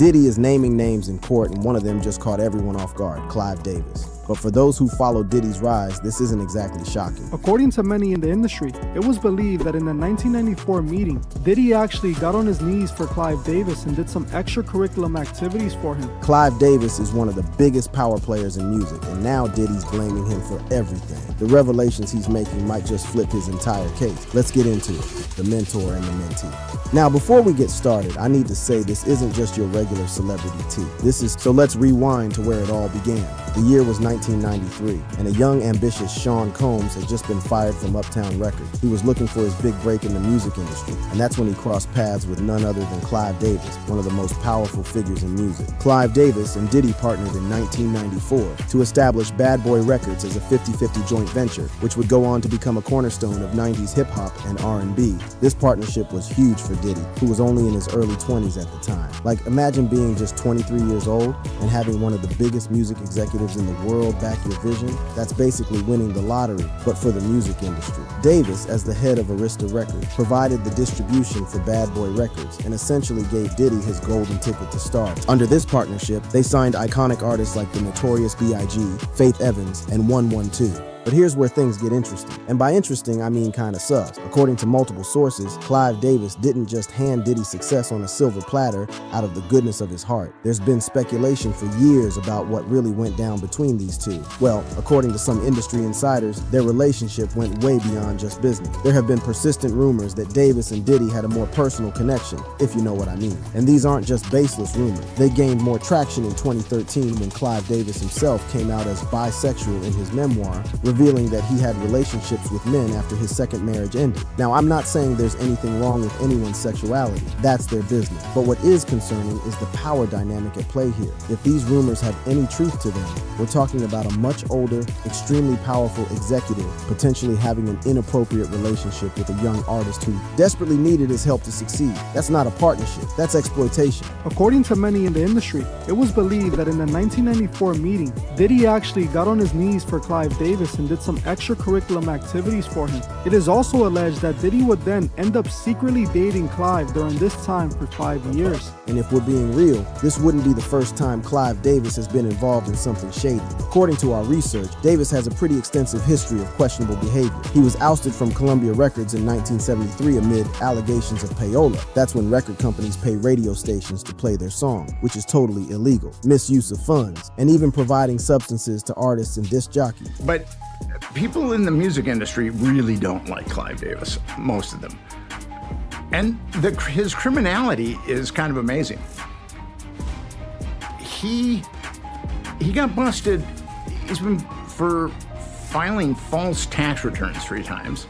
Diddy is naming names in court, and one of them just caught everyone off guard, Clive Davis. But for those who follow Diddy's rise, this isn't exactly shocking. According to many in the industry, it was believed that in the 1994 meeting, Diddy actually got on his knees for Clive Davis and did some extracurricular activities for him. Clive Davis is one of the biggest power players in music, and now Diddy's blaming him for everything. The revelations he's making might just flip his entire case. Let's get into it, the mentor and the mentee. Now, before we get started, I need to say this isn't just your regular celebrity tea. So let's rewind to where it all began. The year was 1993, and a young, ambitious Sean Combs had just been fired from Uptown Records. He was looking for his big break in the music industry, and that's when he crossed paths with none other than Clive Davis, one of the most powerful figures in music. Clive Davis and Diddy partnered in 1994 to establish Bad Boy Records as a 50-50 joint venture, which would go on to become a cornerstone of 90s hip-hop and R&B. This partnership was huge for Diddy, who was only in his early 20s at the time. Like, imagine being just 23 years old and having one of the biggest music executives in the world back your vision. That's basically winning the lottery, but for the music industry. Davis, as the head of Arista Records, provided the distribution for Bad Boy Records and essentially gave Diddy his golden ticket to stardom. Under this partnership, they signed iconic artists like the Notorious B.I.G., Faith Evans, and 112. But here's where things get interesting. And by interesting, I mean kinda sus. According to multiple sources, Clive Davis didn't just hand Diddy success on a silver platter out of the goodness of his heart. There's been speculation for years about what really went down between these two. Well, according to some industry insiders, their relationship went way beyond just business. There have been persistent rumors that Davis and Diddy had a more personal connection, if you know what I mean. And these aren't just baseless rumors. They gained more traction in 2013 when Clive Davis himself came out as bisexual in his memoir, revealing that he had relationships with men after his second marriage ended. Now, I'm not saying there's anything wrong with anyone's sexuality. That's their business. But what is concerning is the power dynamic at play here. If these rumors have any truth to them, we're talking about a much older, extremely powerful executive potentially having an inappropriate relationship with a young artist who desperately needed his help to succeed. That's not a partnership. That's exploitation. According to many in the industry, it was believed that in the 1994 meeting, Diddy actually got on his knees for Clive Davis and did some extracurricular activities for him. It is also alleged that Diddy would then end up secretly dating Clive during this time for 5 years. And if we're being real, this wouldn't be the first time Clive Davis has been involved in something shady. According to our research, Davis has a pretty extensive history of questionable behavior. He was ousted from Columbia Records in 1973 amid allegations of payola. That's when record companies pay radio stations to play their song, which is totally illegal. Misuse of funds, and even providing substances to artists and disc jockeys. But people in the music industry really don't like Clive Davis, most of them. And his criminality is kind of amazing. He got busted. He's been for filing false tax returns 3 times,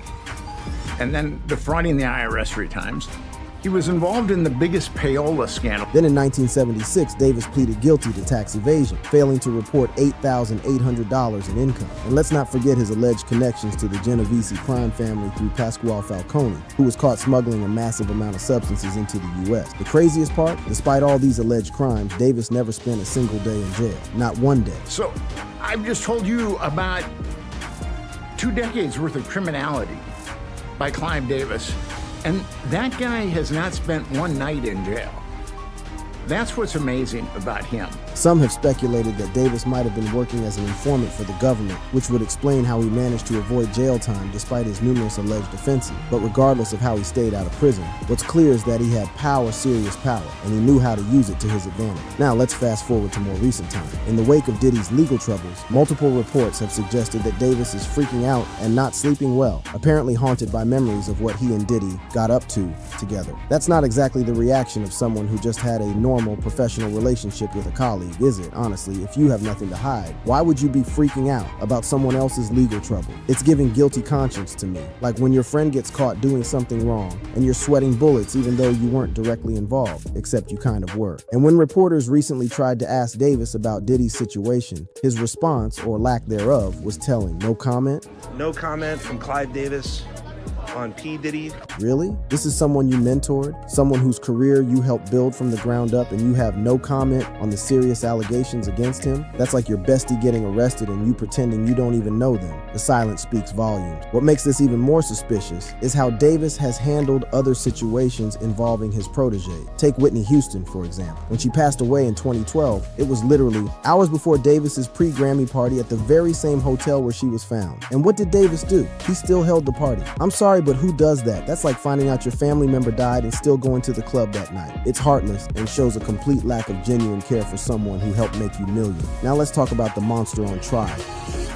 and then defrauding the IRS 3 times. He was involved in the biggest payola scandal. Then in 1976, Davis pleaded guilty to tax evasion, failing to report $8,800 in income. And let's not forget his alleged connections to the Genovese crime family through Pasquale Falcone, who was caught smuggling a massive amount of substances into the U.S. The craziest part, despite all these alleged crimes, Davis never spent a single day in jail. Not one day. So I've just told you about 2 decades worth of criminality by Clive Davis. And that guy has not spent 1 night in jail. That's what's amazing about him. Some have speculated that Davis might have been working as an informant for the government, which would explain how he managed to avoid jail time despite his numerous alleged offenses. But regardless of how he stayed out of prison, what's clear is that he had power, serious power, and he knew how to use it to his advantage. Now let's fast forward to more recent time. In the wake of Diddy's legal troubles, multiple reports have suggested that Davis is freaking out and not sleeping well, apparently haunted by memories of what he and Diddy got up to together. That's not exactly the reaction of someone who just had a normal professional relationship with a colleague, is it? Honestly, if you have nothing to hide, why would you be freaking out about someone else's legal trouble? It's giving guilty conscience to me. Like when your friend gets caught doing something wrong and you're sweating bullets even though you weren't directly involved, except you kind of were. And when reporters recently tried to ask Davis about Diddy's situation, his response, or lack thereof, was telling. No comment? No comment from Clive Davis. on P. Diddy. Really? This is someone you mentored? Someone whose career you helped build from the ground up, and you have no comment on the serious allegations against him? That's like your bestie getting arrested and you pretending you don't even know them. The silence speaks volumes. What makes this even more suspicious is how Davis has handled other situations involving his protege. Take Whitney Houston, for example. When she passed away in 2012, it was literally hours before Davis's pre-Grammy party at the very same hotel where she was found. And what did Davis do? He still held the party. I'm sorry, but who does that? That's like finding out your family member died and still going to the club that night. It's heartless and shows a complete lack of genuine care for someone who helped make you millions. Now let's talk about the monster on trial.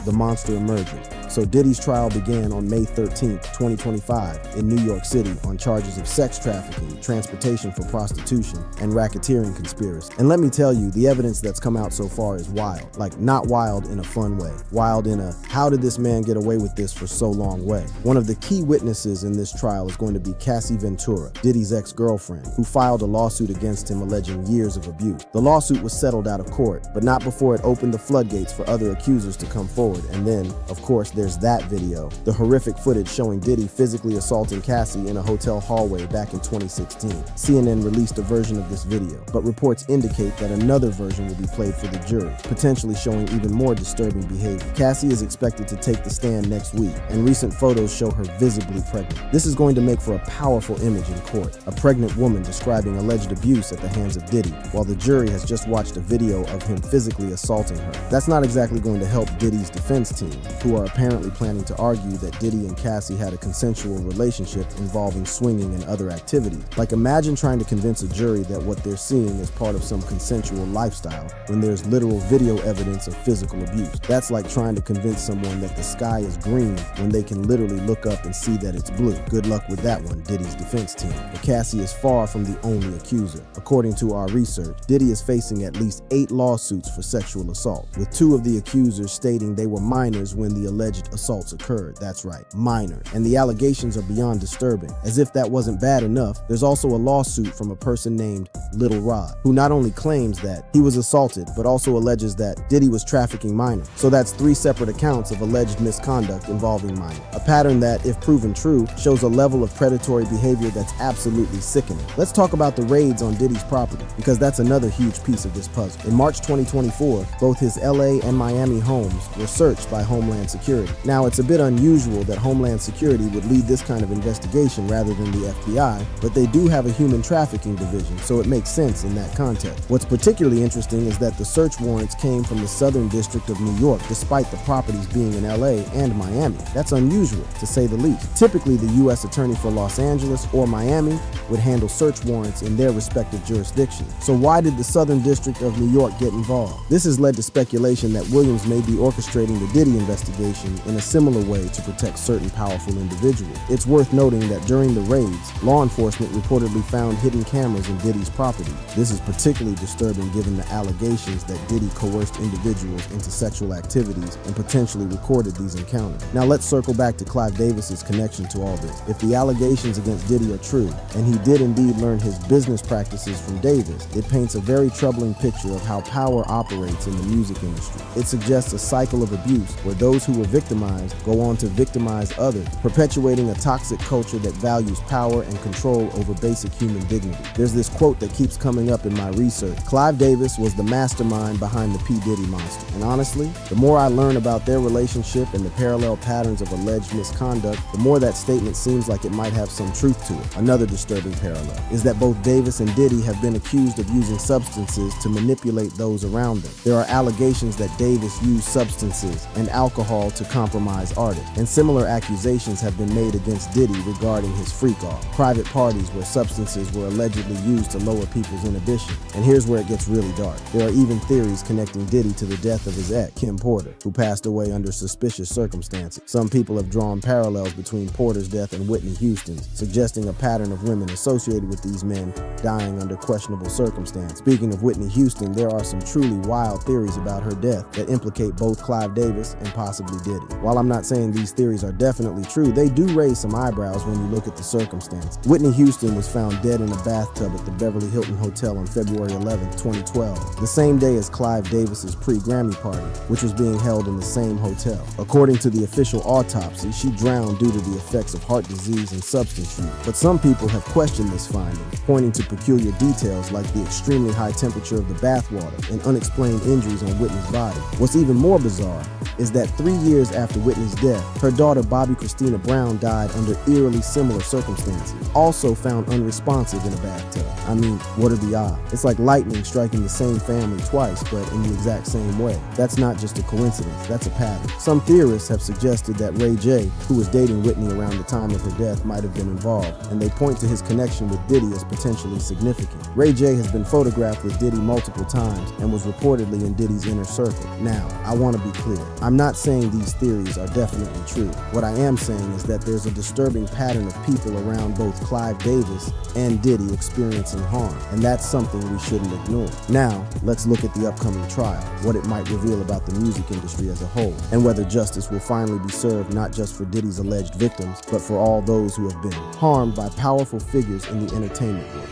The monster emerges. So Diddy's trial began on May 13th, 2025 in New York City on charges of sex trafficking, transportation for prostitution, and racketeering conspiracy. And let me tell you, the evidence that's come out so far is wild. Like, not wild in a fun way. Wild in a, how did this man get away with this for so long way? One of the key witnesses in this trial is going to be Cassie Ventura, Diddy's ex-girlfriend, who filed a lawsuit against him alleging years of abuse. The lawsuit was settled out of court, but not before it opened the floodgates for other accusers to come forward. And then, of course, there's that video, the horrific footage showing Diddy physically assaulting Cassie in a hotel hallway back in 2016. CNN released a version of this video, but reports indicate that another version will be played for the jury, potentially showing even more disturbing behavior. Cassie is expected to take the stand next week, and recent photos show her visibly pregnant. This is going to make for a powerful image in court, a pregnant woman describing alleged abuse at the hands of Diddy, while the jury has just watched a video of him physically assaulting her. That's not exactly going to help Diddy's defense team, who are apparently planning to argue that Diddy and Cassie had a consensual relationship involving swinging and other activities. Like, imagine trying to convince a jury that what they're seeing is part of some consensual lifestyle when there's literal video evidence of physical abuse. That's like trying to convince someone that the sky is green when they can literally look up and see that it's blue. Good luck with that one, Diddy's defense team. But Cassie is far from the only accuser. According to our research, Diddy is facing at least 8 lawsuits for sexual assault, with 2 of the accusers stating they were minors when the alleged assaults occurred. That's right, minor. And the allegations are beyond disturbing. As if that wasn't bad enough, there's also a lawsuit from a person named Little Rod, who not only claims that he was assaulted, but also alleges that Diddy was trafficking minors. So that's 3 separate accounts of alleged misconduct involving minors. A pattern that, if proven true, shows a level of predatory behavior that's absolutely sickening. Let's talk about the raids on Diddy's property, because that's another huge piece of this puzzle. In March 2024, both his LA and Miami homes were searched by Homeland Security. Now, it's a bit unusual that Homeland Security would lead this kind of investigation rather than the FBI, but they do have a human trafficking division, so it makes sense in that context. What's particularly interesting is that the search warrants came from the Southern District of New York, despite the properties being in LA and Miami. That's unusual, to say the least. Typically, the U.S. Attorney for Los Angeles or Miami would handle search warrants in their respective jurisdictions. So why did the Southern District of New York get involved? This has led to speculation that Williams may be orchestrating the Diddy investigation in a similar way to protect certain powerful individuals. It's worth noting that during the raids, law enforcement reportedly found hidden cameras in Diddy's property. This is particularly disturbing given the allegations that Diddy coerced individuals into sexual activities and potentially recorded these encounters. Now let's circle back to Clive Davis's connection to all this. If the allegations against Diddy are true, and he did indeed learn his business practices from Davis, it paints a very troubling picture of how power operates in the music industry. It suggests a cycle of abuse where those who were victimized go on to victimize others, perpetuating a toxic culture that values power and control over basic human dignity. There's this quote that keeps coming up in my research. Clive Davis was the mastermind behind the P. Diddy monster. And honestly, the more I learn about their relationship and the parallel patterns of alleged misconduct, the more that statement seems like it might have some truth to it. Another disturbing parallel is that both Davis and Diddy have been accused of using substances to manipulate those around them. There are allegations that Davis used substances and alcohol to compromise artists, and similar accusations have been made against Diddy regarding his freak-off, private parties where substances were allegedly used to lower people's inhibition. And here's where it gets really dark. There are even theories connecting Diddy to the death of his ex, Kim Porter, who passed away under suspicious circumstances. Some people have drawn parallels between Porter's death and Whitney Houston's, suggesting a pattern of women associated with these men dying under questionable circumstances. Speaking of Whitney Houston, there are some truly wild theories about her death that implicate both Clive Davis and possibly Diddy. While I'm not saying these theories are definitely true, they do raise some eyebrows when you look at the circumstance. Whitney Houston was found dead in a bathtub at the Beverly Hilton Hotel on February 11, 2012, the same day as Clive Davis's pre-Grammy party, which was being held in the same hotel. According to the official autopsy, she drowned due to the effects of heart disease and substance use. But some people have questioned this finding, pointing to peculiar details like the extremely high temperature of the bathwater and unexplained injuries on Whitney's body. What's even more bizarre is that 3 years after Whitney's death, her daughter Bobby Christina Brown died under eerily similar circumstances, also found unresponsive in a bathtub. I mean, what are the odds? It's like lightning striking the same family twice, but in the exact same way. That's not just a coincidence, that's a pattern. Some theorists have suggested that Ray J, who was dating Whitney around the time of her death, might have been involved, and they point to his connection with Diddy as potentially significant. Ray J has been photographed with Diddy multiple times and was reportedly in Diddy's inner circle. Now, I want to be clear. I'm not saying these theories are definitely true. What I am saying is that there's a disturbing pattern of people around both Clive Davis and Diddy experiencing harm, and that's something we shouldn't ignore. Now, let's look at the upcoming trial, what it might reveal about the music industry as a whole, and whether justice will finally be served not just for Diddy's alleged victims, but for all those who have been harmed by powerful figures in the entertainment world.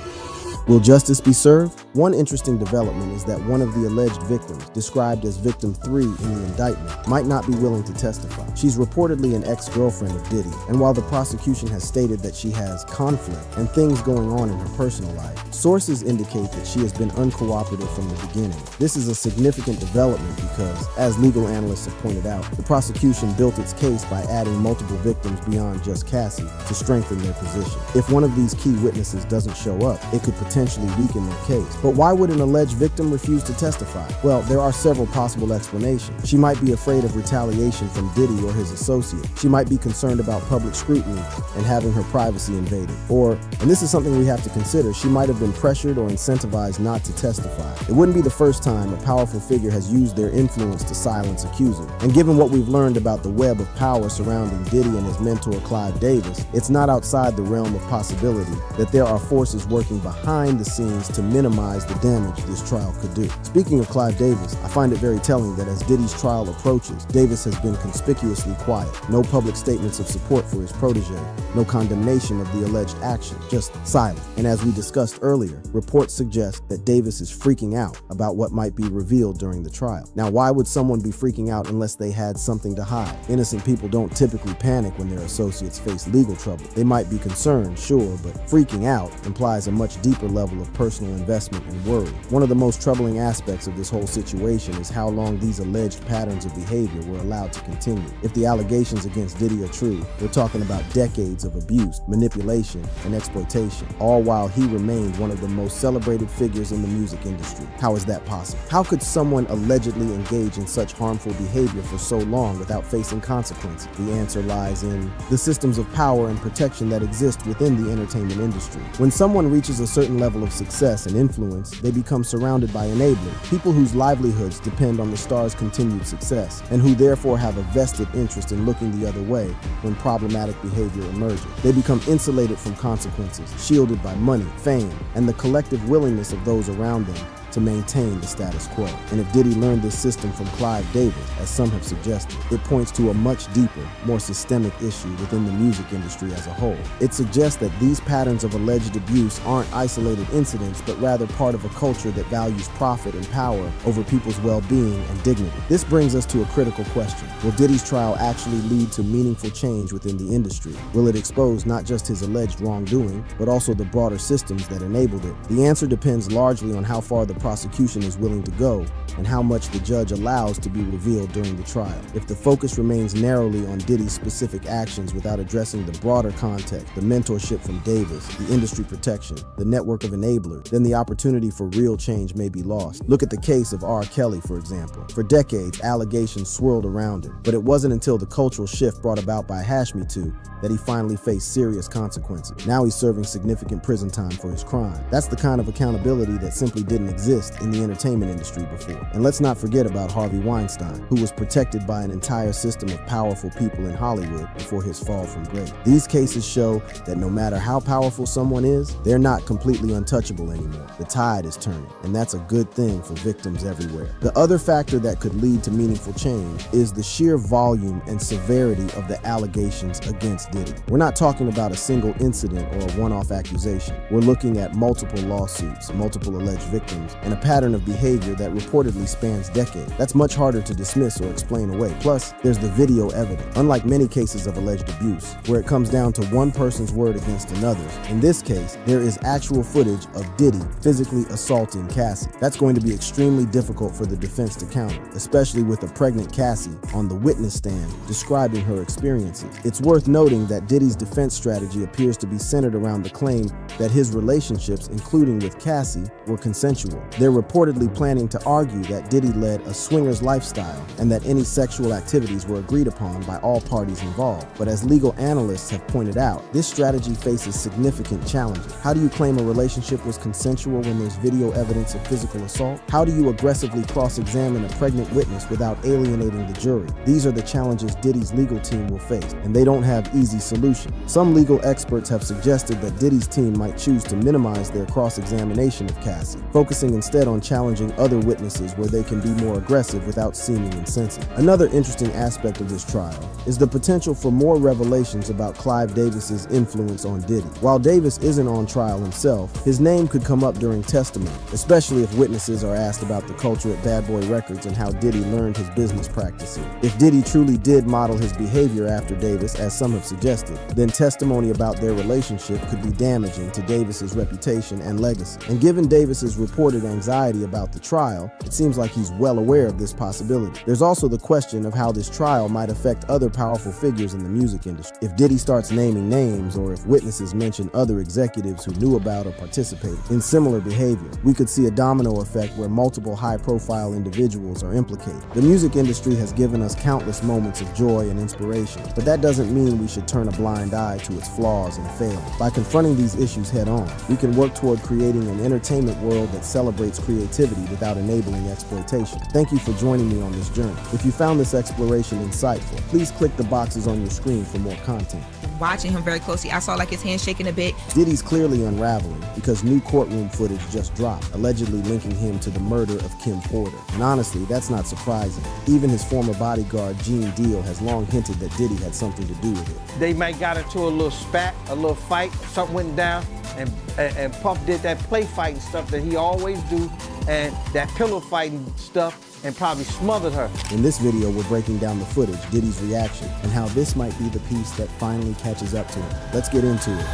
Will justice be served? One interesting development is that one of the alleged victims, described as victim 3 in the indictment, might not be willing to testify. She's reportedly an ex-girlfriend of Diddy, and while the prosecution has stated that she has conflict and things going on in her personal life, sources indicate that she has been uncooperative from the beginning. This is a significant development because, as legal analysts have pointed out, the prosecution built its case by adding multiple victims beyond just Cassie to strengthen their position. If one of these key witnesses doesn't show up, it could potentially weaken their case. But why would an alleged victim refuse to testify? Well, there are several possible explanations. She might be afraid of retaliation from Diddy or his associate. She might be concerned about public scrutiny and having her privacy invaded. Or, and this is something we have to consider, she might have been pressured or incentivized not to testify. It wouldn't be the first time a powerful figure has used their influence to silence accusers. And given what we've learned about the web of power surrounding Diddy and his mentor Clive Davis, it's not outside the realm of possibility that there are forces working behind the scenes to minimize the damage this trial could do. Speaking of Clive Davis, I find it very telling that as Diddy's trial approaches, Davis has been conspicuously quiet. No public statements of support for his protege, no condemnation of the alleged action, just silent. And as we discussed earlier, reports suggest that Davis is freaking out about what might be revealed during the trial. Now, why would someone be freaking out unless they had something to hide? Innocent people don't typically panic when their associates face legal trouble. They might be concerned, sure, but freaking out implies a much deeper level of personal investment and worry. One of the most troubling aspects of this whole situation is how long these alleged patterns of behavior were allowed to continue. If the allegations against Diddy are true, we're talking about decades of abuse, manipulation, and exploitation, all while he remained one of the most celebrated figures in the music industry. How is that possible? How could someone allegedly engage in such harmful behavior for so long without facing consequences? The answer lies in the systems of power and protection that exist within the entertainment industry. When someone reaches a certain level of success and influence, they become surrounded by enablers, people whose livelihoods depend on the star's continued success, and who therefore have a vested interest in looking the other way when problematic behavior emerges. They become insulated from consequences, shielded by money, fame, and the collective willingness of those around them to maintain the status quo. And if Diddy learned this system from Clive Davis, as some have suggested, it points to a much deeper, more systemic issue within the music industry as a whole. It suggests that these patterns of alleged abuse aren't isolated incidents, but rather part of a culture that values profit and power over people's well-being and dignity. This brings us to a critical question. Will Diddy's trial actually lead to meaningful change within the industry? Will it expose not just his alleged wrongdoing, but also the broader systems that enabled it? The answer depends largely on how far the prosecution is willing to go and how much the judge allows to be revealed during the trial. If the focus remains narrowly on Diddy's specific actions without addressing the broader context, the mentorship from Davis, the industry protection, the network of enablers, then the opportunity for real change may be lost. Look at the case of R. Kelly, for example. For decades, allegations swirled around him, but it wasn't until the cultural shift brought about by Me Too that he finally faced serious consequences. Now he's serving significant prison time for his crime. That's the kind of accountability that simply didn't exist exist in the entertainment industry before. And let's not forget about Harvey Weinstein, who was protected by an entire system of powerful people in Hollywood before his fall from grace. These cases show that no matter how powerful someone is, they're not completely untouchable anymore. The tide is turning, and that's a good thing for victims everywhere. The other factor that could lead to meaningful change is the sheer volume and severity of the allegations against Diddy. We're not talking about a single incident or a one-off accusation. We're looking at multiple lawsuits, multiple alleged victims, and a pattern of behavior that reportedly spans decades. That's much harder to dismiss or explain away. Plus, there's the video evidence. Unlike many cases of alleged abuse, where it comes down to one person's word against another's, in this case, there is actual footage of Diddy physically assaulting Cassie. That's going to be extremely difficult for the defense to counter, especially with a pregnant Cassie on the witness stand describing her experiences. It's worth noting that Diddy's defense strategy appears to be centered around the claim that his relationships, including with Cassie, were consensual. They're reportedly planning to argue that Diddy led a swingers lifestyle and that any sexual activities were agreed upon by all parties involved. But as legal analysts have pointed out, this strategy faces significant challenges. How do you claim a relationship was consensual when there's video evidence of physical assault? How do you aggressively cross-examine a pregnant witness without alienating the jury? These are the challenges Diddy's legal team will face, and they don't have easy solutions. Some legal experts have suggested that Diddy's team might choose to minimize their cross-examination of Cassie, focusing instead on challenging other witnesses where they can be more aggressive without seeming insensitive. Another interesting aspect of this trial is the potential for more revelations about Clive Davis's influence on Diddy. While Davis isn't on trial himself, his name could come up during testimony, especially if witnesses are asked about the culture at Bad Boy Records and how Diddy learned his business practices. If Diddy truly did model his behavior after Davis, as some have suggested, then testimony about their relationship could be damaging to Davis's reputation and legacy. And given Davis's reported anxiety about the trial, it seems like he's well aware of this possibility. There's also the question of how this trial might affect other powerful figures in the music industry. If Diddy starts naming names, or if witnesses mention other executives who knew about or participated in similar behavior, we could see a domino effect where multiple high-profile individuals are implicated. The music industry has given us countless moments of joy and inspiration, but that doesn't mean we should turn a blind eye to its flaws and failings. By confronting these issues head-on, we can work toward creating an entertainment world that celebrates creativity without enabling exploitation. Thank you for joining me on this journey. If you found this exploration insightful, please click the boxes on your screen for more content. Watching him very closely, I saw like his hand shaking a bit. Diddy's clearly unraveling because new courtroom footage just dropped, allegedly linking him to the murder of Kim Porter. And honestly, that's not surprising. Even his former bodyguard, Gene Deal, has long hinted that Diddy had something to do with it. They might got into a little spat, a little fight, something went down, and Puff did that play fighting stuff that he always do, and that pillow fighting stuff, and probably smothered her. In this video, we're breaking down the footage, Diddy's reaction, and how this might be the piece that finally catches up to him. Let's get into it.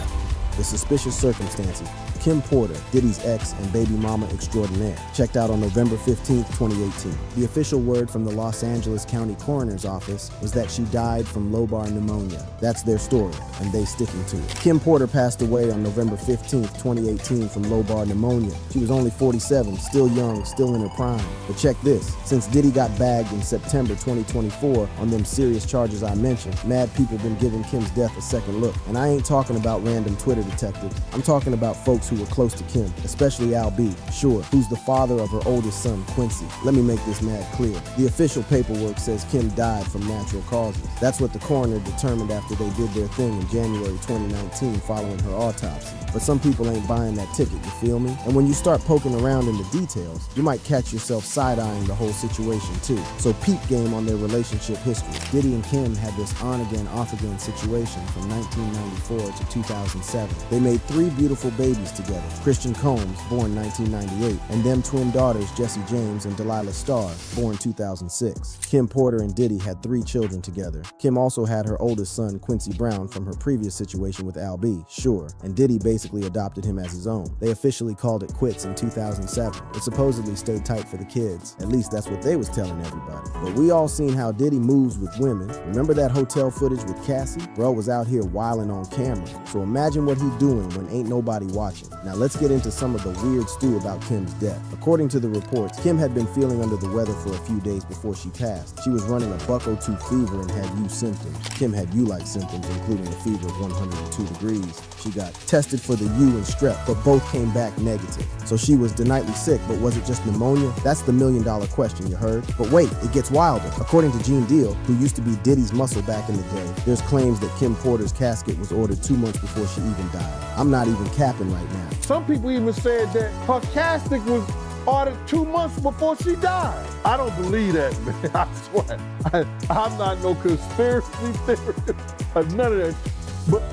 The suspicious circumstances. Kim Porter, Diddy's ex and baby mama extraordinaire, checked out on November 15, 2018. The official word from the Los Angeles County Coroner's Office was that she died from lobar pneumonia. That's their story, and they sticking to it. Kim Porter passed away on November 15, 2018 from lobar pneumonia. She was only 47, still young, still in her prime. But check this, since Diddy got bagged in September 2024 on them serious charges I mentioned, mad people been giving Kim's death a second look. And I ain't talking about random Twitter detectives. I'm talking about folks who were close to Kim, especially Al B, sure, who's the father of her oldest son, Quincy. Let me make this mad clear. The official paperwork says Kim died from natural causes. That's what the coroner determined after they did their thing in January 2019 following her autopsy. But some people ain't buying that ticket, you feel me? And when you start poking around in the details, you might catch yourself side-eyeing the whole situation too. So peep game on their relationship history. Diddy and Kim had this on-again, off-again situation from 1994 to 2007. They made 3 beautiful babies together. Christian Combs, born 1998, and them twin daughters, Jesse James and Delilah Starr, born 2006. Kim Porter and Diddy had 3 children together. Kim also had her oldest son, Quincy Brown, from her previous situation with Al B, sure, and Diddy basically adopted him as his own. They officially called it quits in 2007. It supposedly stayed tight for the kids. At least that's what they was telling everybody. But we all seen how Diddy moves with women. Remember that hotel footage with Cassie? Bro was out here wilding on camera. So imagine what he doing when ain't nobody watching. Now let's get into some of the weird stew about Kim's death. According to the reports, Kim had been feeling under the weather for a few days before she passed. She was running a buck-02 fever and had symptoms. Kim had like symptoms, including a fever of 102 degrees. She got tested for the and strep, but both came back negative. So she was nightly sick, but was it just pneumonia? That's the million-dollar question, you heard? But wait, it gets wilder. According to Gene Deal, who used to be Diddy's muscle back in the day, there's claims that Kim Porter's casket was ordered 2 months before she even died. I'm not even capping right now. Some people even said that her casket was ordered 2 months before she died. I don't believe that, man. I swear. I'm not no conspiracy theorist or none of that.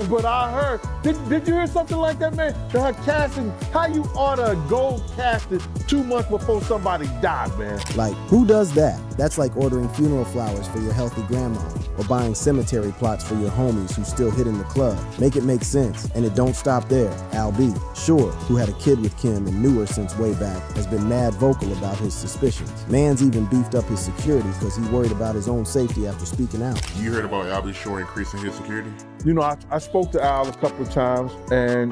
But I heard, did you hear something like that, man? That her casket, how you order a gold casket 2 months before somebody died, man? Like, who does that? That's like ordering funeral flowers for your healthy grandma, or buying cemetery plots for your homies who still hitting the club. Make it make sense, and it don't stop there. Al B, sure, who had a kid with Kim and knew her since way back, has been mad vocal about his suspicions. Man's even beefed up his security because he worried about his own safety after speaking out. You heard about Al B Shore increasing his security? You know, I spoke to Al a couple of times, and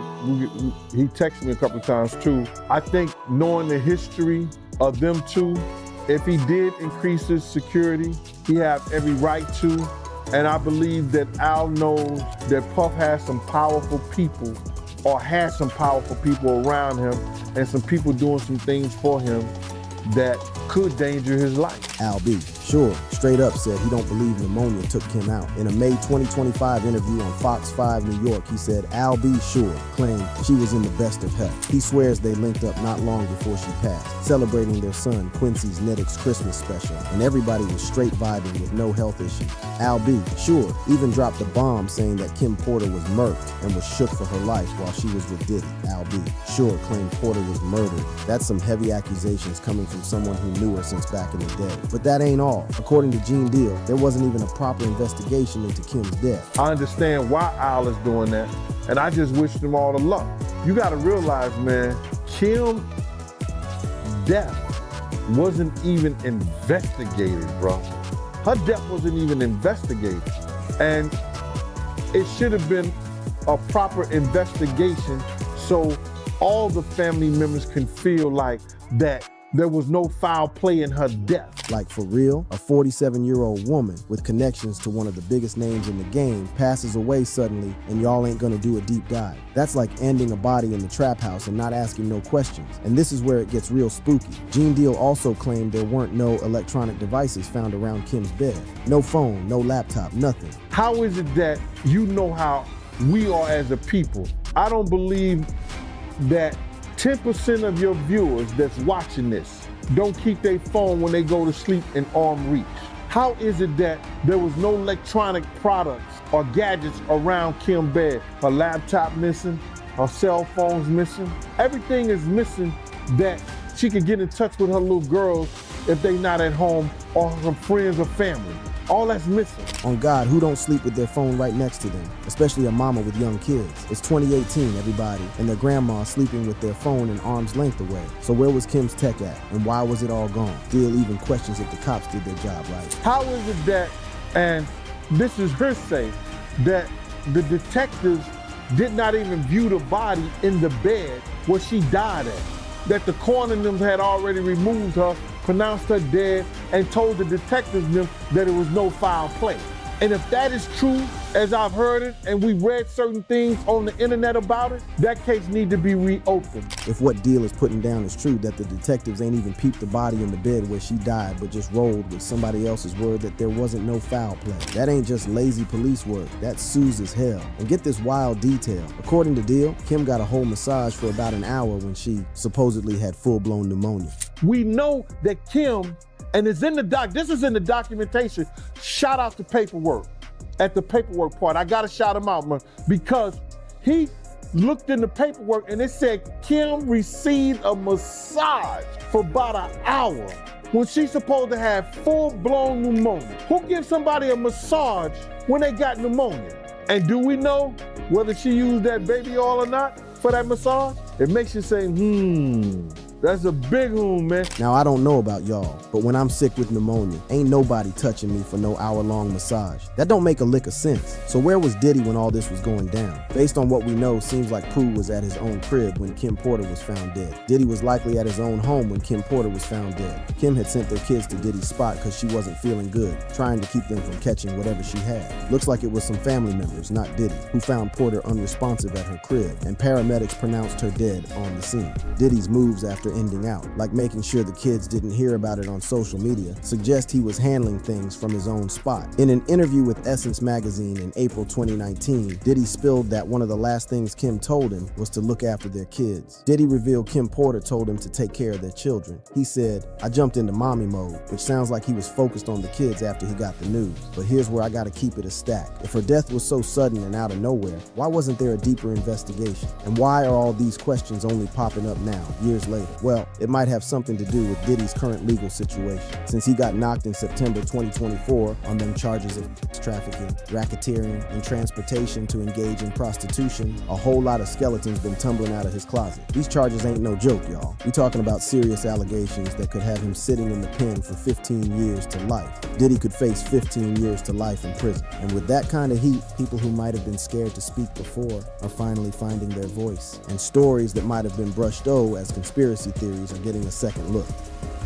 he texted me a couple of times too. I think knowing the history of them two, if he did increase his security, he has every right to. And I believe that Al knows that Puff has some powerful people, or has some powerful people around him, and some people doing some things for him that could endanger his life. Al B, sure, straight up said he don't believe pneumonia took Kim out. In a May 2025 interview on Fox 5 New York, he said Al B, sure, claimed she was in the best of health. He swears they linked up not long before she passed, celebrating their son Quincy's Netics Christmas special, and everybody was straight vibing with no health issues. Al B, sure, even dropped a bomb saying that Kim Porter was murked and was shook for her life while she was with Diddy. Al B, sure, claimed Porter was murdered. That's some heavy accusations coming from someone who knew her since back in the day. But that ain't all. According to Gene Deal, there wasn't even a proper investigation into Kim's death. I understand why Al is doing that, and I just wish them all the luck. You gotta realize, man, Kim's death wasn't even investigated, bro. Her death wasn't even investigated. And it should have been a proper investigation so all the family members can feel like that there was no foul play in her death. Like for real, a 47-year-old woman with connections to one of the biggest names in the game passes away suddenly and y'all ain't gonna do a deep dive. That's like ending a body in the trap house and not asking no questions. And this is where it gets real spooky. Gene Deal also claimed there weren't no electronic devices found around Kim's bed. No phone, no laptop, nothing. How is it that you know how we are as a people? I don't believe that 10% of your viewers that's watching this don't keep their phone when they go to sleep in arm reach. How is it that there was no electronic products or gadgets around Kim's bed? Her laptop missing, her cell phone's missing. Everything is missing that she could get in touch with her little girls if they not at home, or her friends or family. All that's missing. On God, who don't sleep with their phone right next to them, especially a mama with young kids? It's 2018, everybody, and their grandma sleeping with their phone an arm's length away. So where was Kim's tech at, and why was it all gone? Deal even questions if the cops did their job right. How is it that, and this is her say, that the detectives did not even view the body in the bed where she died at? That the coroner them had already removed her, pronounced her dead, and told the detectives them that it was no foul play. And if that is true, as I've heard it, and we read certain things on the internet about it, that case need to be reopened. If what Deal is putting down is true, that the detectives ain't even peeped the body in the bed where she died, but just rolled with somebody else's word that there wasn't no foul play. That ain't just lazy police work, that's Sue's as hell. And get this wild detail. According to Deal, Kim got a whole massage for about an hour when she supposedly had full-blown pneumonia. We know that Kim, and it's in the this is in the documentation. Shout out to paperwork. At the paperwork part, I gotta shout him out, man, because he looked in the paperwork and it said Kim received a massage for about an hour when she's supposed to have full-blown pneumonia. Who gives somebody a massage when they got pneumonia? And do we know whether she used that baby oil or not for that massage? It makes you say, That's a big hoon, man. Now, I don't know about y'all, but when I'm sick with pneumonia, ain't nobody touching me for no hour-long massage. That don't make a lick of sense. So where was Diddy when all this was going down? Based on what we know, seems like Prue was at his own crib when Kim Porter was found dead. Diddy was likely at his own home when Kim Porter was found dead. Kim had sent their kids to Diddy's spot because she wasn't feeling good, trying to keep them from catching whatever she had. Looks like it was some family members, not Diddy, who found Porter unresponsive at her crib, and paramedics pronounced her dead on the scene. Diddy's moves after ending out, like making sure the kids didn't hear about it on social media, suggest he was handling things from his own spot. In an interview with Essence magazine in April 2019, Diddy spilled that one of the last things Kim told him was to look after their kids. Diddy revealed Kim Porter told him to take care of their children. He said, "I jumped into mommy mode," which sounds like he was focused on the kids after he got the news. But here's where I gotta keep it a stack. If her death was so sudden and out of nowhere, why wasn't there a deeper investigation? And why are all these questions only popping up now, years later? Well, it might have something to do with Diddy's current legal situation, since he got knocked in September 2024 on them charges of trafficking, racketeering, and transportation to engage in prostitution. A whole lot of skeletons been tumbling out of his closet. These charges ain't no joke, y'all. We talking about serious allegations that could have him sitting in the pen for 15 years to life. Diddy could face 15 years to life in prison. And with that kind of heat, people who might have been scared to speak before are finally finding their voice. And stories that might have been brushed as conspiracy theories are getting a second look.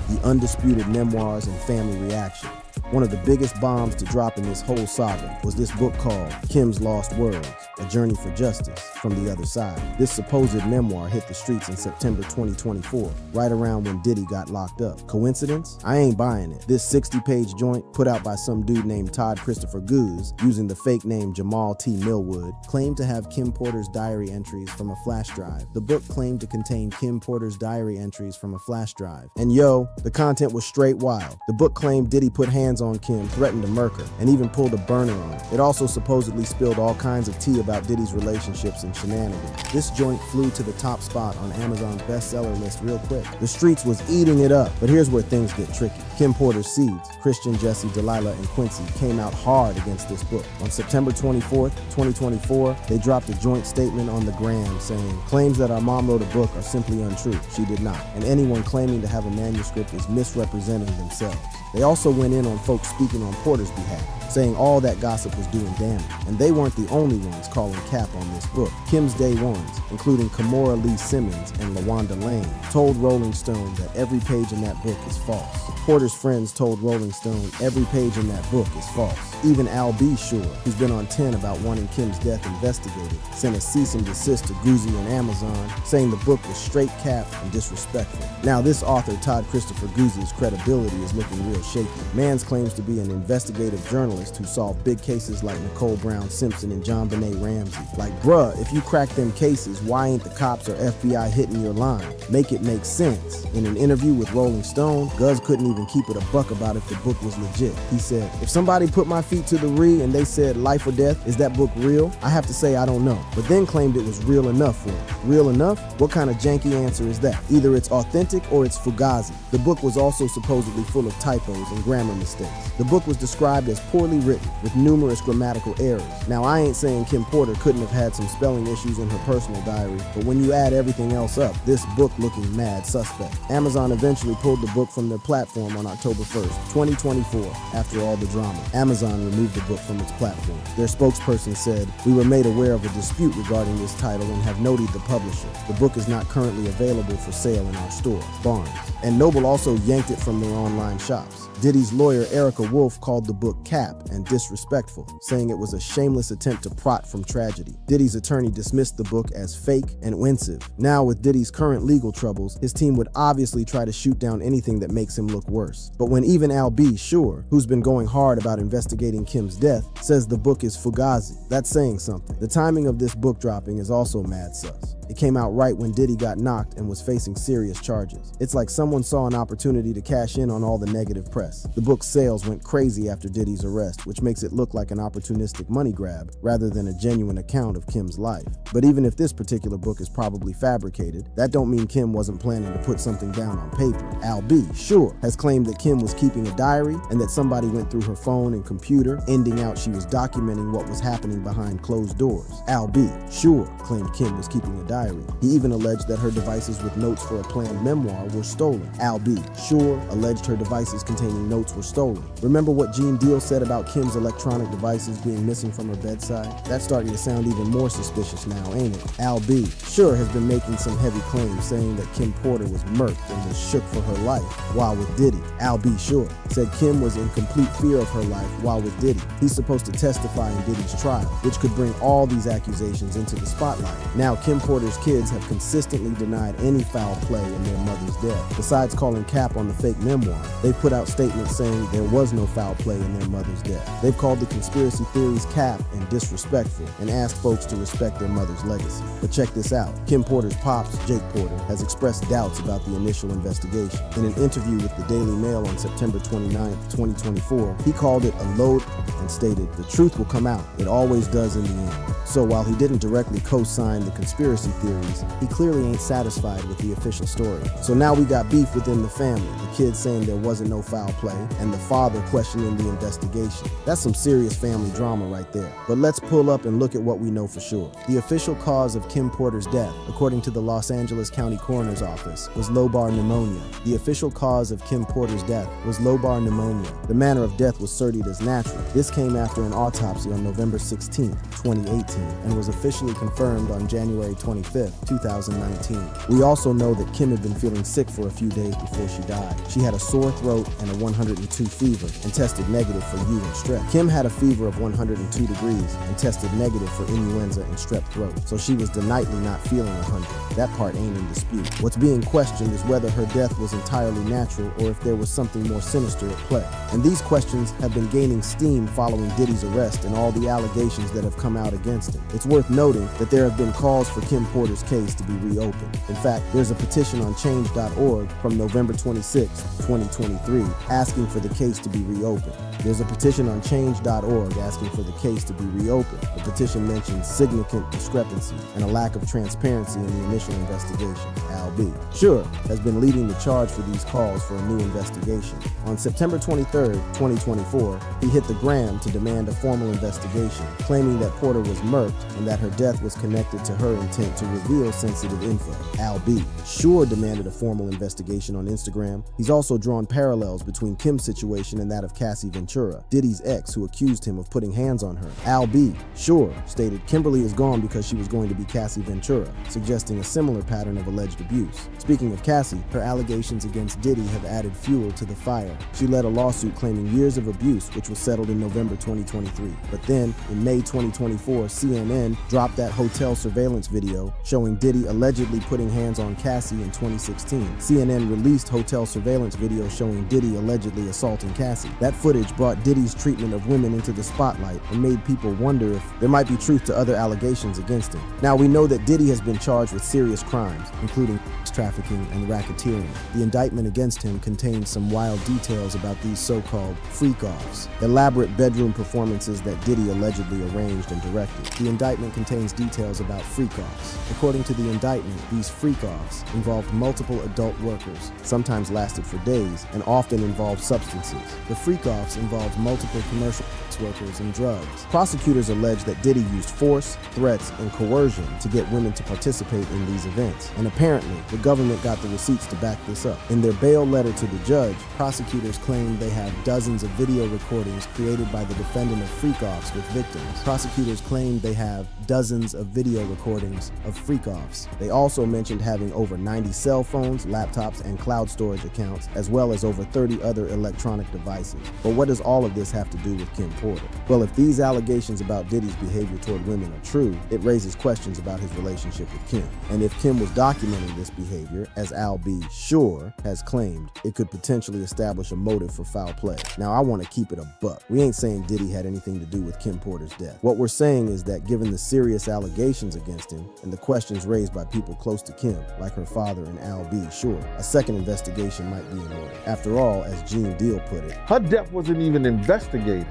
The undisputed memoirs and family reaction. One of the biggest bombs to drop in this whole saga was this book called Kim's Lost Words, A Journey for Justice from the Other Side. This supposed memoir hit the streets in September 2024, right around when Diddy got locked up. Coincidence? I ain't buying it. This 60-page joint, put out by some dude named Todd Christopher Goose, using the fake name Jamal T. Millwood, claimed to have Kim Porter's diary entries from a flash drive. The book claimed to contain Kim Porter's diary entries from a flash drive. And yo, the content was straight wild. The book claimed Diddy put hands on Kim, threatened to murk her, and even pulled a burner on her. It also supposedly spilled all kinds of tea about Diddy's relationships and shenanigans. This joint flew to the top spot on Amazon's bestseller list real quick. The streets was eating it up, but here's where things get tricky. Kim Porter's seeds, Christian, Jesse, Delilah, and Quincy, came out hard against this book. On September 24th, 2024, they dropped a joint statement on the gram saying, "Claims that our mom wrote a book are simply untrue. She did not. And anyone claiming to have a manuscript is misrepresenting themselves." They also went in on folks speaking on Porter's behalf, saying all that gossip was doing damage. And they weren't the only ones calling cap on this book. Kim's day ones, including Kimora Lee Simmons and LaWanda Lane, told Rolling Stone that every page in that book is false. Porter's friends told Rolling Stone every page in that book is false. Even Al B. Shore, who's been on 10 about wanting Kim's death investigated, sent a cease and desist to Guzzi and Amazon, saying the book was straight cap and disrespectful. Now this author, Todd Christopher Guzzi's credibility is looking real shaky. Mans claims to be an investigative journalist who solved big cases like Nicole Brown Simpson and John Benet Ramsey. Like, bruh, if you crack them cases, why ain't the cops or FBI hitting your line? Make it make sense. In an interview with Rolling Stone, Guz couldn't even keep it a buck about if the book was legit. He said, "If somebody put my feet to the re and they said life or death, is that book real? I have to say I don't know." But then claimed it was real enough for him. Real enough? What kind of janky answer is that? Either it's authentic or it's fugazi. The book was also supposedly full of typos and grammar mistakes. The book was described as poorly written with numerous grammatical errors. Now I ain't saying Kim Porter couldn't have had some spelling issues in her personal diary, but when you add everything else up, this book looking mad suspect. Amazon eventually pulled the book from their platform on October 1st, 2024, after all the drama. Amazon removed the book from its platform. Their spokesperson said, "We were made aware of a dispute regarding this title and have noted the publisher. The book is not currently available for sale in our store, Barnes." And Noble also yanked it from their online shops. Diddy's lawyer Erica Wolf called the book cap and disrespectful, saying it was a shameless attempt to prot from tragedy. Diddy's attorney dismissed the book as fake and offensive. Now with Diddy's current legal troubles, his team would obviously try to shoot down anything that makes him look worse. But when even Al B. Shore, who's been going hard about investigating Kim's death, says the book is fugazi, that's saying something. The timing of this book dropping is also mad sus. It came out right when Diddy got knocked and was facing serious charges. It's like someone saw an opportunity to cash in on all the negative press. The book's sales went crazy after Diddy's arrest, arrest, which makes it look like an opportunistic money grab rather than a genuine account of Kim's life. But even if this particular book is probably fabricated, that don't mean Kim wasn't planning to put something down on paper. Al B, sure, has claimed that Kim was keeping a diary and that somebody went through her phone and computer, ending out she was documenting what was happening behind closed doors. Al B, sure, claimed Kim was keeping a diary. He even alleged that her devices with notes for a planned memoir were stolen. Al B, sure, alleged her devices containing notes were stolen. Remember what Gene Deal said about Kim's electronic devices being missing from her bedside? That's starting to sound even more suspicious now, ain't it? Al B, sure, has been making some heavy claims saying that Kim Porter was murked and was shook for her life while with Diddy. Al B, sure, said Kim was in complete fear of her life while with Diddy. He's supposed to testify in Diddy's trial, which could bring all these accusations into the spotlight. Now, Kim Porter's kids have consistently denied any foul play in their mother's death. Besides calling cap on the fake memoir, they've put out statements saying there was no foul play in their mother's death. They've called the conspiracy theories cap and disrespectful and asked folks to respect their mother's legacy. But check this out. Kim Porter's pops, Jake Porter, has expressed doubts about the initial investigation. In an interview with the Daily Mail on September 29, 2024, he called it a load and stated, "The truth will come out. It always does in the end." So while he didn't directly co-sign the conspiracy theories, he clearly ain't satisfied with the official story. So now we got beef within the family, the kids saying there wasn't no foul play, and the father questioning the investigation. That's some serious family drama right there. But let's pull up and look at what we know for sure. The official cause of Kim Porter's death, according to the Los Angeles County Coroner's Office, was lobar pneumonia. The official cause of Kim Porter's death was lobar pneumonia. The manner of death was certified as natural. This came after an autopsy on November 16, 2018, and was officially confirmed on January 25, 2019. We also know that Kim had been feeling sick for a few days before she died. She had a sore throat and a 102 fever and tested negative for U and strep. Kim had a fever of 102 degrees and tested negative for influenza and strep throat, so she was definitely not feeling 100. That part ain't in dispute. What's being questioned is whether her death was entirely natural or if there was something more sinister at play. And these questions have been gaining steam following Diddy's arrest and all the allegations that have come out against him. It's worth noting that there have been calls for Kim Porter's case to be reopened. In fact, there's a petition on change.org from November 26, 2023, asking for the case to be reopened. There's a petition on change.org asking for the case to be reopened. The petition mentions significant discrepancy and a lack of transparency in the initial investigation. Al B, sure, has been leading the charge for these calls for a new investigation. On September 23, 2024, he hit the gram to demand a formal investigation, claiming that Porter was murked and that her death was connected to her intent to reveal sensitive info. Al B, sure, demanded a formal investigation on Instagram. He's also drawn parallels between Kim's situation and that of Cassie Ventura, Diddy's ex, who accused him of putting hands on her. Al B, sure, stated Kimberly is gone because she was going to be Cassie Ventura, suggesting a similar pattern of alleged abuse. Speaking of Cassie, her allegations against Diddy have added fuel to the fire. She led a lawsuit claiming years of abuse, which was settled in November 2023. But then, in May 2024, CNN dropped that hotel surveillance video showing Diddy allegedly putting hands on Cassie in 2016. CNN released hotel surveillance video showing Diddy allegedly assaulting Cassie. That footage brought Diddy's treatment of women into the spotlight and made people wonder if there might be truth to other allegations against him. Now, we know that Diddy has been charged with serious crimes, including trafficking and racketeering. The indictment against him contains some wild details about these so-called freak-offs, elaborate bedroom performances that Diddy allegedly arranged and directed. The indictment contains details about freak-offs. According to the indictment, these freak-offs involved multiple adult workers, sometimes lasted for days, and often involved substances. The freak-offs involved multiple commercial workers and drugs. Prosecutors allege that Diddy used force, threats, and coercion to get women to participate in these events. And apparently, the government got the receipts to back this up. In their bail letter to the judge, prosecutors claim they have dozens of video recordings created by the defendant of freak-offs with victims. Prosecutors claim they have dozens of video recordings of freak-offs. They also mentioned having over 90 cell phones, laptops, and cloud storage accounts, as well as over 30 other electronic devices. But what does all of this have to do with Kim Porter? Well, if these allegations about Diddy's behavior toward women are true, it raises questions about his relationship with Kim. And if Kim was documenting this behavior, as Al B. Sure has claimed, it could potentially establish a motive for foul play. Now, I want to keep it a buck. We ain't saying Diddy had anything to do with Kim Porter's death. What we're saying is that given the serious allegations against him and the questions raised by people close to Kim, like her father and Al B. Sure, a second investigation might be in order. After all, as Gene Deal put it, her death wasn't even investigated investigated.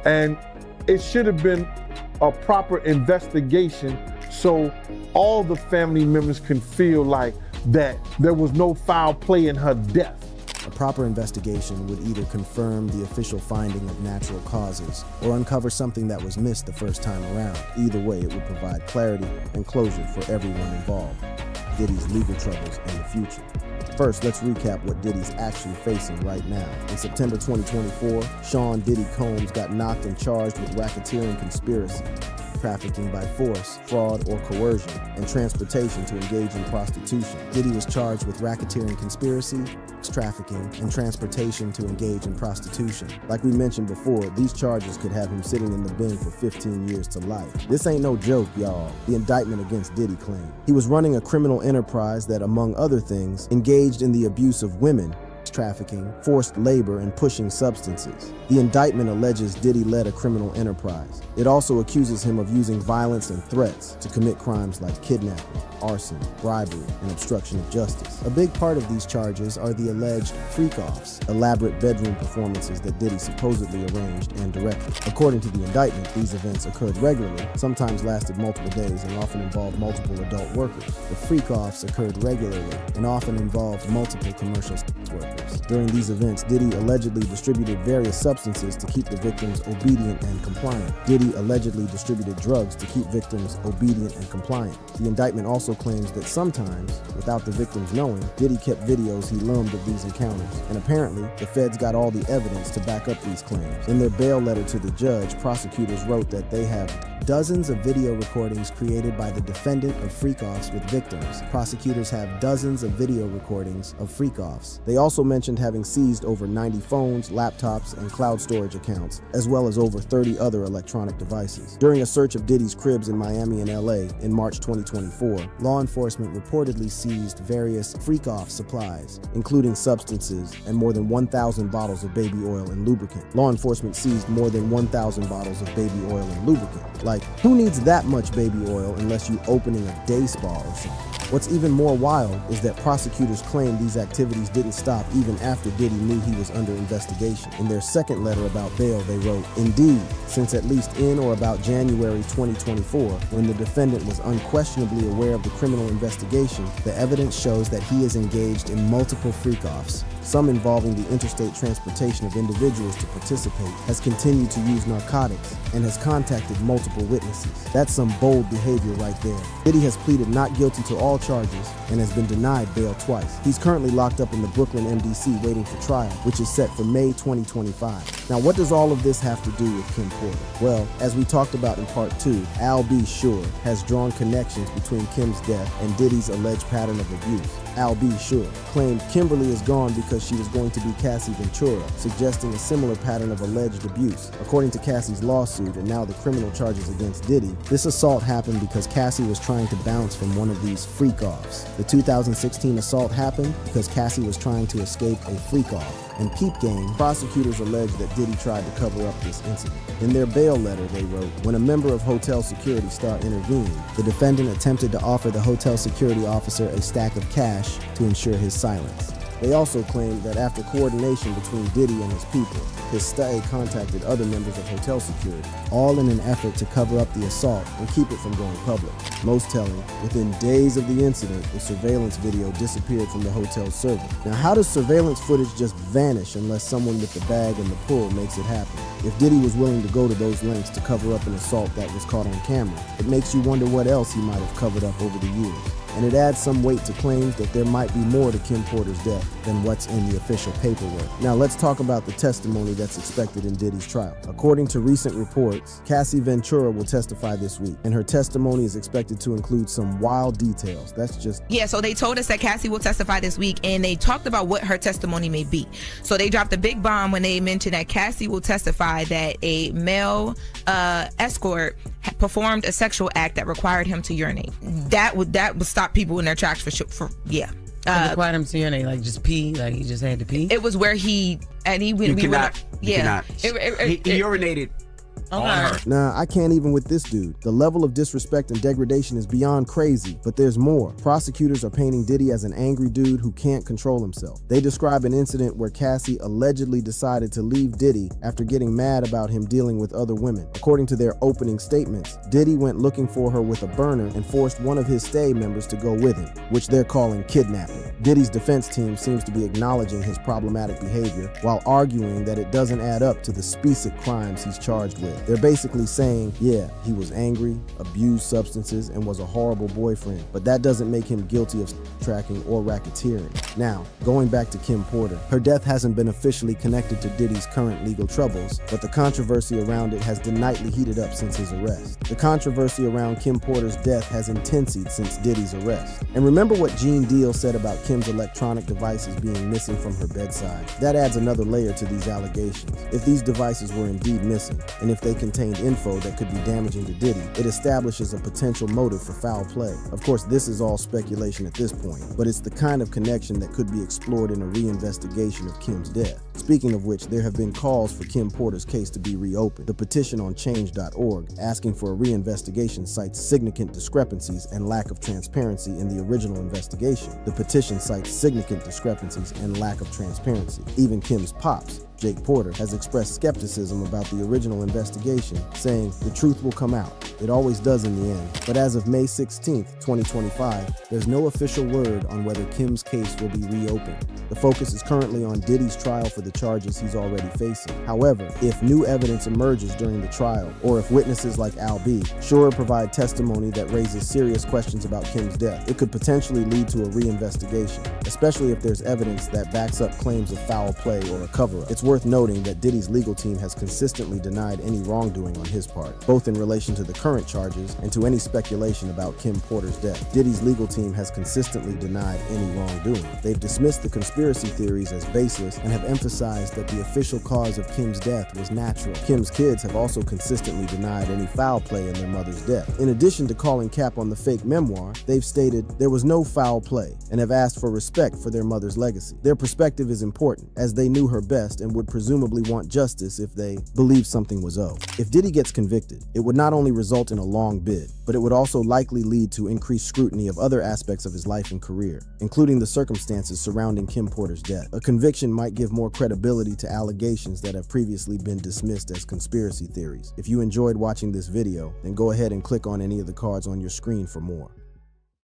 And it should have been a proper investigation so all the family members can feel like that there was no foul play in her death. A proper investigation would either confirm the official finding of natural causes or uncover something that was missed the first time around. Either way, it would provide clarity and closure for everyone involved. Diddy's legal troubles in the future. First, let's recap what Diddy's actually facing right now. In September 2024, Sean Diddy Combs got knocked and charged with racketeering conspiracy, trafficking by force, fraud, or coercion, and transportation to engage in prostitution. Diddy was charged with racketeering conspiracy, trafficking, and transportation to engage in prostitution. Like we mentioned before, these charges could have him sitting in the bin for 15 years to life. This ain't no joke, y'all. The indictment against Diddy claimed he was running a criminal enterprise that, among other things, engaged in the abuse of women, trafficking, forced labor, and pushing substances. The indictment alleges Diddy led a criminal enterprise. It also accuses him of using violence and threats to commit crimes like kidnapping, arson, bribery, and obstruction of justice. A big part of these charges are the alleged freak-offs, elaborate bedroom performances that Diddy supposedly arranged and directed. According to the indictment, these events occurred regularly, sometimes lasted multiple days, and often involved multiple adult workers. The freak-offs occurred regularly and often involved multiple commercial sex workers. During these events, Diddy allegedly distributed various substances to keep the victims obedient and compliant. Diddy allegedly distributed drugs to keep victims obedient and compliant. The indictment also claims that sometimes, without the victims knowing, Diddy kept videos he filmed of these encounters. And apparently, the feds got all the evidence to back up these claims. In their bail letter to the judge, prosecutors wrote that they have dozens of video recordings created by the defendant of freak-offs with victims. Prosecutors have dozens of video recordings of freak-offs. They also mentioned having seized over 90 phones, laptops, and cloud storage accounts, as well as over 30 other electronic devices. During a search of Diddy's cribs in Miami and LA in March 2024, law enforcement reportedly seized various freak-off supplies, including substances and more than 1,000 bottles of baby oil and lubricant. Law enforcement seized more than 1,000 bottles of baby oil and lubricant. Like, who needs that much baby oil unless you opening a day spa or something? What's even more wild is that prosecutors claim these activities didn't stop even after Diddy knew he was under investigation. In their second letter about bail, they wrote, "Indeed, since at least in or about January 2024, when the defendant was unquestionably aware of the criminal investigation, the evidence shows that he is engaged in multiple freak-offs, some involving the interstate transportation of individuals to participate, has continued to use narcotics, and has contacted multiple witnesses." That's some bold behavior right there. Diddy has pleaded not guilty to all charges and has been denied bail twice. He's currently locked up in the Brooklyn MDC waiting for trial, which is set for May 2025. Now, what does all of this have to do with Kim Porter? Well, as we talked about in part 2, Al B. Sure has drawn connections between Kim's death and Diddy's alleged pattern of abuse. Al B. Sure claimed Kimberly is gone because she was going to be Cassie Ventura, suggesting a similar pattern of alleged abuse. According to Cassie's lawsuit and now the criminal charges against Diddy, this assault happened because Cassie was trying to bounce from one of these freak-offs. The 2016 assault happened because Cassie was trying to escape a freak-off. In Peep Game, prosecutors alleged that Diddy tried to cover up this incident. In their bail letter, they wrote, "When a member of hotel security started intervening, the defendant attempted to offer the hotel security officer a stack of cash to ensure his silence." They also claimed that after coordination between Diddy and his people, his stay contacted other members of hotel security, all in an effort to cover up the assault and keep it from going public. Most telling, within days of the incident, the surveillance video disappeared from the hotel server. Now, how does surveillance footage just vanish unless someone with the bag and the pull makes it happen? If Diddy was willing to go to those lengths to cover up an assault that was caught on camera, it makes you wonder what else he might have covered up over the years. And it adds some weight to claims that there might be more to Kim Porter's death than what's in the official paperwork. Now let's talk about the testimony that's expected in Diddy's trial. According to recent reports, Cassie Ventura will testify this week, and her testimony is expected to include some wild details. That's just... Yeah, so they told us that Cassie will testify this week, and they talked about what her testimony may be. So they dropped a big bomb when they mentioned that Cassie will testify that a male escort performed a sexual act that required him to urinate. That would stop people in their tracks for sure. Yeah. Required him to urinate, like just pee, like he just had to pee. It was where he cannot. He urinated on her. Nah, I can't even with this dude. The level of disrespect and degradation is beyond crazy, but there's more. Prosecutors are painting Diddy as an angry dude who can't control himself. They describe an incident where Cassie allegedly decided to leave Diddy after getting mad about him dealing with other women. According to their opening statements, Diddy went looking for her with a burner and forced one of his stay members to go with him, which they're calling kidnapping. Diddy's defense team seems to be acknowledging his problematic behavior while arguing that it doesn't add up to the specific crimes he's charged with. They're basically saying, yeah, he was angry, abused substances, and was a horrible boyfriend, but that doesn't make him guilty of tracking or racketeering. Now, going back to Kim Porter, her death hasn't been officially connected to Diddy's current legal troubles, but the controversy around it has nightly heated up since his arrest. The controversy around Kim Porter's death has intensified since Diddy's arrest. And remember what Gene Deal said about Kim's electronic devices being missing from her bedside? That adds another layer to these allegations. If these devices were indeed missing, and if they contained info that could be damaging to Diddy, it establishes a potential motive for foul play. Of course, this is all speculation at this point, but it's the kind of connection that could be explored in a reinvestigation of Kim's death. Speaking of which, there have been calls for Kim Porter's case to be reopened. The petition on change.org asking for a reinvestigation cites significant discrepancies and lack of transparency in the original investigation. The petition cites significant discrepancies and lack of transparency. Even Kim's pops, Jake Porter, has expressed skepticism about the original investigation, saying the truth will come out. It always does in the end. But as of May 16th, 2025, there's no official word on whether Kim's case will be reopened. The focus is currently on Diddy's trial for the charges he's already facing. However, if new evidence emerges during the trial, or if witnesses like Al B. Sure provide testimony that raises serious questions about Kim's death, it could potentially lead to a reinvestigation, especially if there's evidence that backs up claims of foul play or a cover-up. It's worth noting that Diddy's legal team has consistently denied any wrongdoing on his part, both in relation to the current charges and to any speculation about Kim Porter's death. Diddy's legal team has consistently denied any wrongdoing. They've dismissed the conspiracy theories as baseless and have emphasized that the official cause of Kim's death was natural. Kim's kids have also consistently denied any foul play in their mother's death. In addition to calling cap on the fake memoir, they've stated there was no foul play and have asked for respect for their mother's legacy. Their perspective is important, as they knew her best and would presumably want justice if they believed something was owed. If Diddy gets convicted, it would not only result in a long bid, but it would also likely lead to increased scrutiny of other aspects of his life and career, including the circumstances surrounding Kim Porter's death. A conviction might give more credibility to allegations that have previously been dismissed as conspiracy theories. If you enjoyed watching this video, then go ahead and click on any of the cards on your screen for more.